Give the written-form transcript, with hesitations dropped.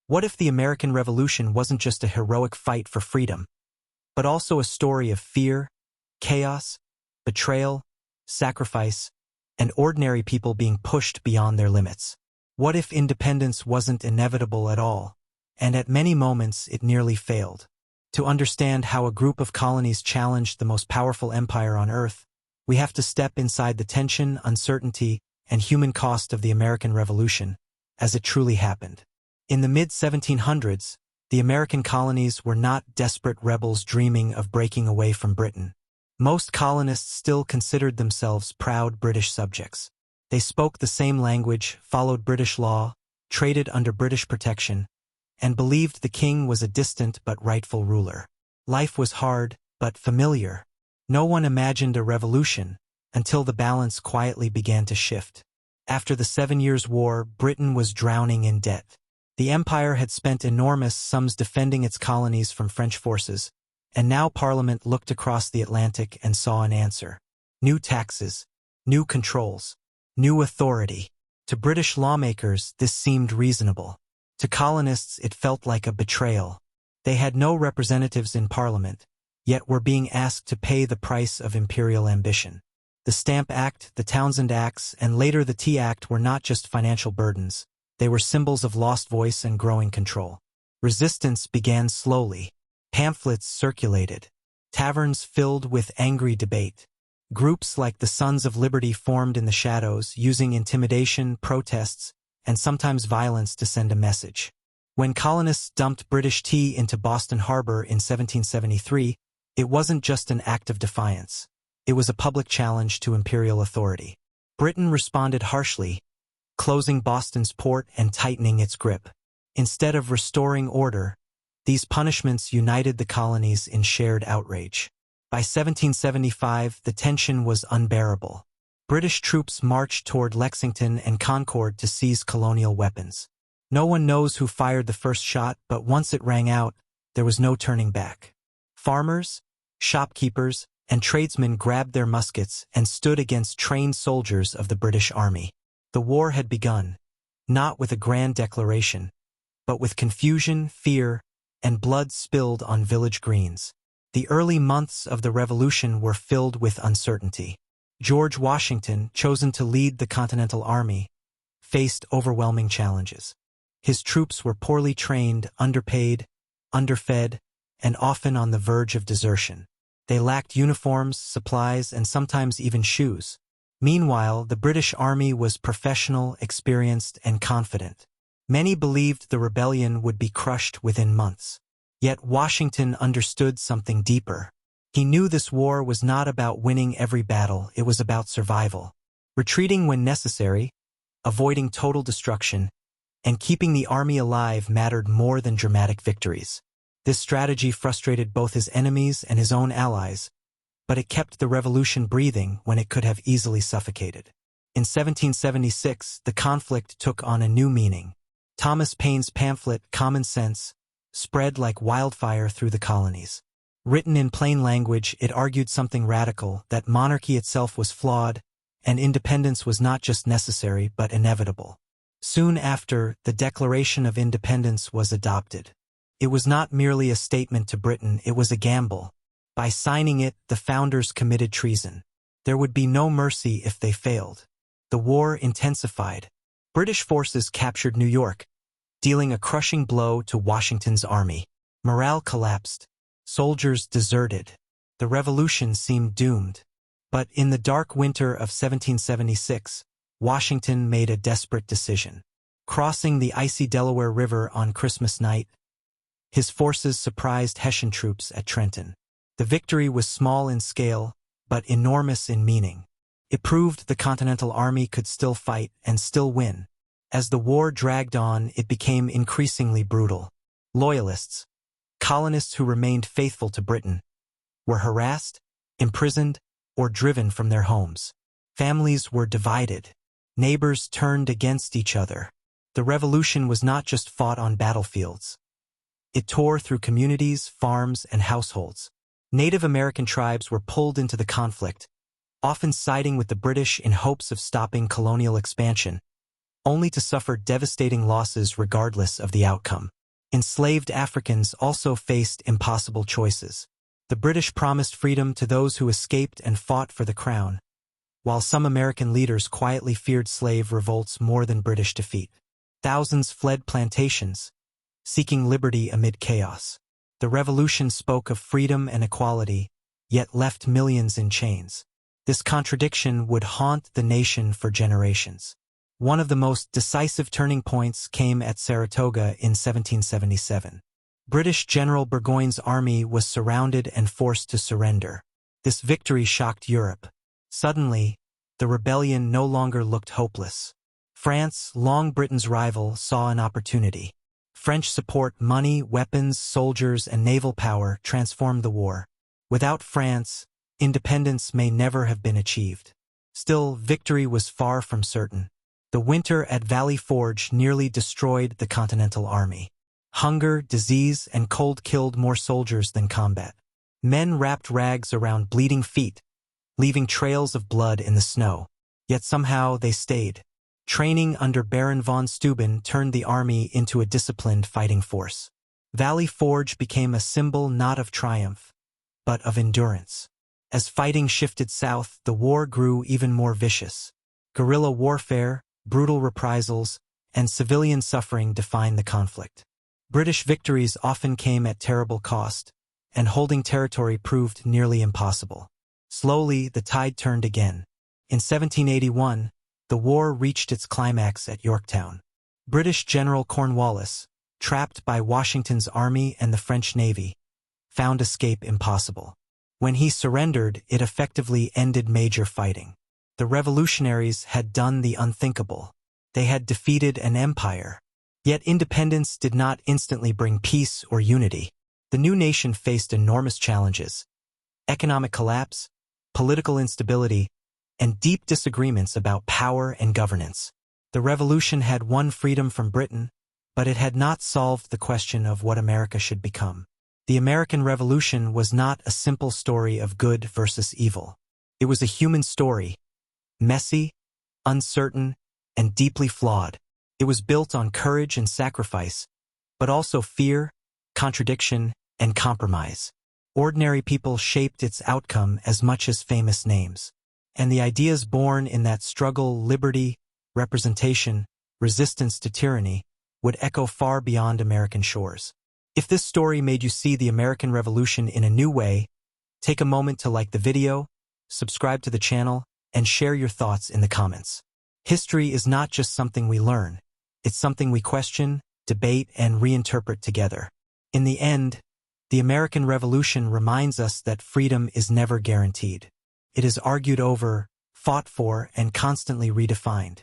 What if the American Revolution wasn't just a heroic fight for freedom, but also a story of fear, chaos, betrayal, sacrifice, and ordinary people being pushed beyond their limits? What if independence wasn't inevitable at all, and at many moments it nearly failed? To understand how a group of colonies challenged the most powerful empire on Earth, we have to step inside the tension, uncertainty, and human cost of the American Revolution, as it truly happened. In the mid-1700s, the American colonies were not desperate rebels dreaming of breaking away from Britain. Most colonists still considered themselves proud British subjects. They spoke the same language, followed British law, traded under British protection, and believed the king was a distant but rightful ruler. Life was hard, but familiar. No one imagined a revolution until the balance quietly began to shift. After the 7 Years' War, Britain was drowning in debt. The empire had spent enormous sums defending its colonies from French forces, and now Parliament looked across the Atlantic and saw an answer. New taxes, new controls, new authority. To British lawmakers, this seemed reasonable. To colonists, it felt like a betrayal. They had no representatives in Parliament, yet were being asked to pay the price of imperial ambition. The Stamp Act, the Townshend Acts, and later the Tea Act were not just financial burdens. They were symbols of lost voice and growing control. Resistance began slowly. Pamphlets circulated. Taverns filled with angry debate. Groups like the Sons of Liberty formed in the shadows, using intimidation, protests, and sometimes violence to send a message. When colonists dumped British tea into Boston Harbor in 1773, it wasn't just an act of defiance. It was a public challenge to imperial authority. Britain responded harshly, closing Boston's port and tightening its grip. Instead of restoring order, these punishments united the colonies in shared outrage. By 1775, the tension was unbearable. British troops marched toward Lexington and Concord to seize colonial weapons. No one knows who fired the first shot, but once it rang out, there was no turning back. Farmers, shopkeepers, and tradesmen grabbed their muskets and stood against trained soldiers of the British Army. The war had begun, not with a grand declaration, but with confusion, fear, and blood spilled on village greens. The early months of the Revolution were filled with uncertainty. George Washington, chosen to lead the Continental Army, faced overwhelming challenges. His troops were poorly trained, underpaid, underfed, and often on the verge of desertion. They lacked uniforms, supplies, and sometimes even shoes. Meanwhile, the British Army was professional, experienced, and confident. Many believed the rebellion would be crushed within months. Yet Washington understood something deeper. He knew this war was not about winning every battle, it was about survival. Retreating when necessary, avoiding total destruction, and keeping the army alive mattered more than dramatic victories. This strategy frustrated both his enemies and his own allies, but it kept the revolution breathing when it could have easily suffocated. In 1776, the conflict took on a new meaning. Thomas Paine's pamphlet, Common Sense, spread like wildfire through the colonies. Written in plain language, it argued something radical, that monarchy itself was flawed, and independence was not just necessary but inevitable. Soon after, the Declaration of Independence was adopted. It was not merely a statement to Britain, it was a gamble. By signing it, the founders committed treason. There would be no mercy if they failed. The war intensified. British forces captured New York, dealing a crushing blow to Washington's army. Morale collapsed. Soldiers deserted. The revolution seemed doomed. But in the dark winter of 1776, Washington made a desperate decision. Crossing the icy Delaware River on Christmas night, his forces surprised Hessian troops at Trenton. The victory was small in scale, but enormous in meaning. It proved the Continental Army could still fight and still win. As the war dragged on, it became increasingly brutal. Loyalists, colonists who remained faithful to Britain, were harassed, imprisoned, or driven from their homes. Families were divided. Neighbors turned against each other. The revolution was not just fought on battlefields. It tore through communities, farms, and households. Native American tribes were pulled into the conflict, often siding with the British in hopes of stopping colonial expansion. only to suffer devastating losses regardless of the outcome. Enslaved Africans also faced impossible choices. The British promised freedom to those who escaped and fought for the crown, while some American leaders quietly feared slave revolts more than British defeat. Thousands fled plantations, seeking liberty amid chaos. The revolution spoke of freedom and equality, yet left millions in chains. This contradiction would haunt the nation for generations. One of the most decisive turning points came at Saratoga in 1777. British General Burgoyne's army was surrounded and forced to surrender. This victory shocked Europe. Suddenly, the rebellion no longer looked hopeless. France, long Britain's rival, saw an opportunity. French support, money, weapons, soldiers, and naval power transformed the war. Without France, independence may never have been achieved. Still, victory was far from certain. The winter at Valley Forge nearly destroyed the Continental Army. Hunger, disease, and cold killed more soldiers than combat. Men wrapped rags around bleeding feet, leaving trails of blood in the snow. Yet somehow they stayed. Training under Baron von Steuben turned the army into a disciplined fighting force. Valley Forge became a symbol not of triumph, but of endurance. As fighting shifted south, the war grew even more vicious. Guerrilla warfare, brutal reprisals, and civilian suffering defined the conflict. British victories often came at terrible cost, and holding territory proved nearly impossible. Slowly, the tide turned again. In 1781, the war reached its climax at Yorktown. British General Cornwallis, trapped by Washington's army and the French Navy, found escape impossible. When he surrendered, it effectively ended major fighting. The revolutionaries had done the unthinkable. They had defeated an empire. Yet independence did not instantly bring peace or unity. The new nation faced enormous challenges: economic collapse, political instability, and deep disagreements about power and governance. The revolution had won freedom from Britain, but it had not solved the question of what America should become. The American Revolution was not a simple story of good versus evil. It was a human story, messy, uncertain, and deeply flawed. It was built on courage and sacrifice, but also fear, contradiction, and compromise. Ordinary people shaped its outcome as much as famous names. And the ideas born in that struggle, liberty, representation, resistance to tyranny, would echo far beyond American shores. If this story made you see the American Revolution in a new way, take a moment to like the video, subscribe to the channel, and share your thoughts in the comments. History is not just something we learn. It's something we question, debate, and reinterpret together. In the end, the American Revolution reminds us that freedom is never guaranteed. It is argued over, fought for, and constantly redefined.